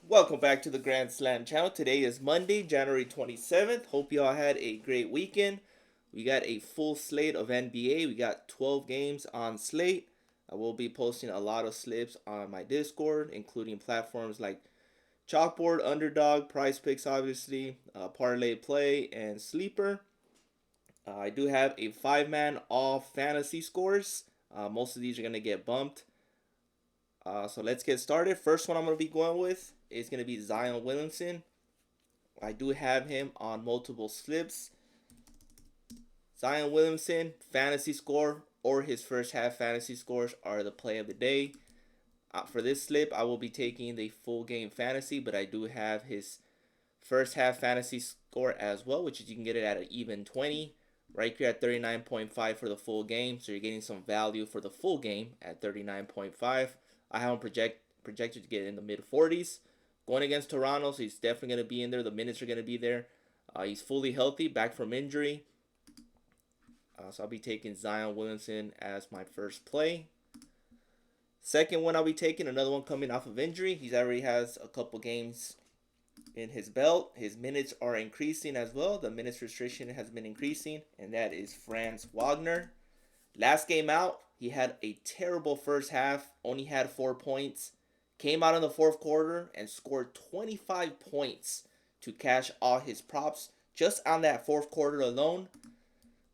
Welcome back to the Grand Slam channel. Today is Monday, January 27th. Hope y'all had a great weekend. We got a full slate of NBA. We got 12 games on slate. I will be posting a lot of slips on my Discord, including platforms like Chalkboard, Underdog, Price Picks, obviously, Parlay Play, and Sleeper. I do have a five-man all fantasy scores. Most of these are going to get bumped. So let's get started. First one I'm going to be going with is going to be Zion Williamson. I do have him on multiple slips. Zion Williamson, fantasy score, or his first half fantasy scores are the play of the day. For this slip, I will be taking the full game fantasy, but I do have his first half fantasy score as well, which is you can get it at an even 20. Right here at 39.5 for the full game, so you're getting some value for the full game at 39.5. I have him projected to get in the mid 40s. Going against Toronto, so he's definitely going to be in there. The minutes are going to be there. He's fully healthy, back from injury. So I'll be taking Zion Williamson as my first play. Second one I'll be taking, another one coming off of injury. He already has a couple games in his belt. His minutes are increasing as well. The minutes restriction has been increasing, and that is Franz Wagner. Last game out, he had a terrible first half, only had 4 points. Came out in the fourth quarter and scored 25 points to cash all his props just on that fourth quarter alone.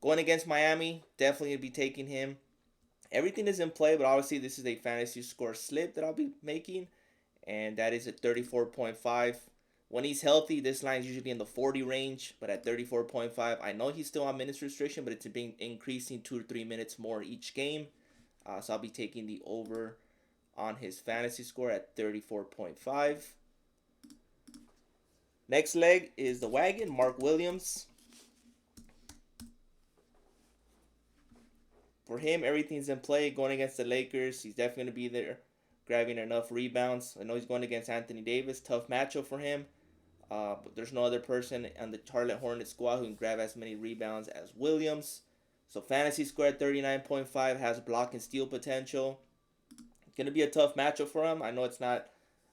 Going against Miami, definitely going to be taking him. Everything is in play, but obviously this is a fantasy score slip that I'll be making, and that is at 34.5. When he's healthy, this line is usually in the 40 range, but at 34.5, I know he's still on minutes restriction, but it's been increasing 2 or 3 minutes more each game. So I'll be taking the over on his fantasy score at 34.5. Next leg is the wagon, Mark Williams. For him, everything's in play. Going against the Lakers, he's definitely going to be there, grabbing enough rebounds. I know he's going against Anthony Davis. Tough matchup for him. But there's no other person on the Charlotte Hornets squad who can grab as many rebounds as Williams. So fantasy score at 39.5 has block and steal potential. It's going to be a tough matchup for him. I know it's not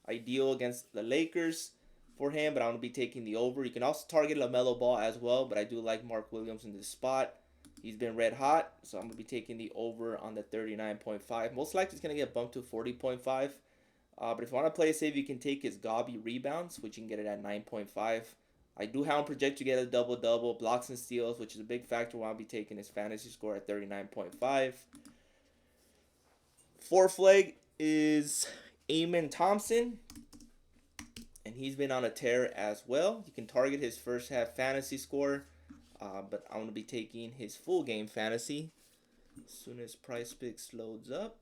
ideal against the Lakers for him, but I'm going to be taking the over. You can also target LaMelo Ball as well, but I do like Mark Williams in this spot. He's been red hot, so I'm going to be taking the over on the 39.5. Most likely it's going to get bumped to 40.5. But if you want to play it safe, you can take his Gobby rebounds, which you can get it at 9.5. I do have him project to get a double-double, blocks and steals, which is a big factor when I'll be taking his fantasy score at 39.5. Fourth leg is Amen Thompson, and he's been on a tear as well. You can target his first half fantasy score, but I'm going to be taking his full game fantasy as soon as Price Picks loads up.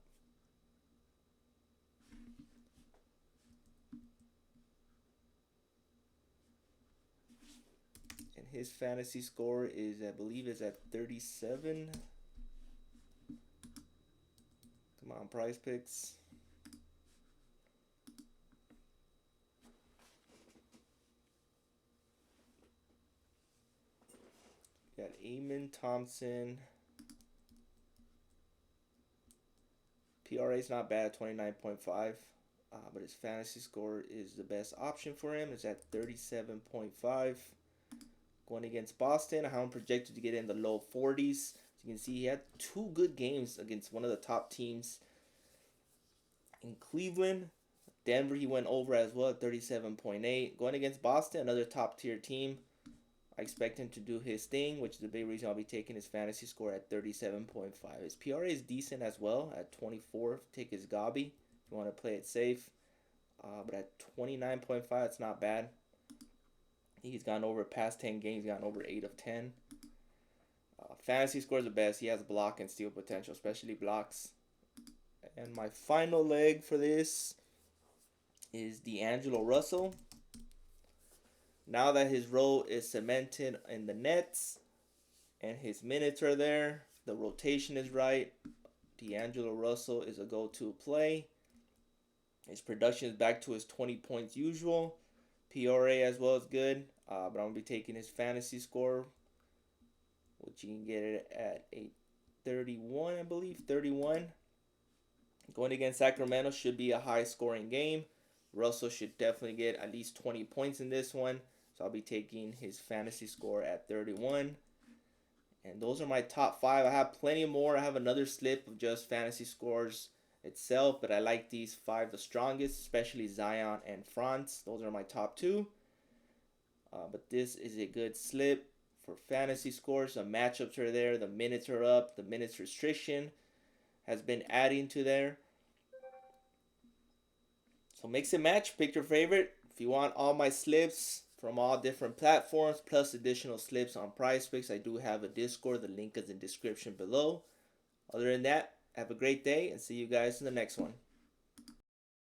And his fantasy score is, I believe, is at 37. Come on, Price Picks. Got Amen Thompson. PRA is not bad, 29.5. But his fantasy score is the best option for him. It's at 37.5. Going against Boston, I have him projected to get in the low 40s. As you can see, he had 2 good games against one of the top teams in Cleveland. Denver, he went over as well at 37.8. Going against Boston, another top tier team. I expect him to do his thing, which is the big reason I'll be taking his fantasy score at 37.5. His PRA is decent as well at 24. Take his Gobby if you want to play it safe. But at 29.5, it's not bad. He's gone over past 10 games, he's gone over 8 of 10. Fantasy scores the best. He has block and steal potential, especially blocks. And my final leg for this is D'Angelo Russell. Now that his role is cemented in the Nets and his minutes are there, the rotation is right, D'Angelo Russell is a go-to play. His production is back to his 20 points usual. PRA as well is good, but I'm going to be taking his fantasy score, which you can get it at a 31, I believe, 31. Going against Sacramento should be a high-scoring game. Russell should definitely get at least 20 points in this one. So I'll be taking his fantasy score at 31. And those are my top 5. I have plenty more. I have another slip of just fantasy scores itself, but I like these 5 the strongest, especially Zion and Franz. Those are my top 2. But this is a good slip for fantasy scores. The matchups are there. The minutes are up. The minutes restriction has been adding to there. So mix and match. Pick your favorite. If you want all my slips from all different platforms, plus additional slips on PrizePicks, I do have a Discord. The link is in the description below. Other than that, have a great day and see you guys in the next one.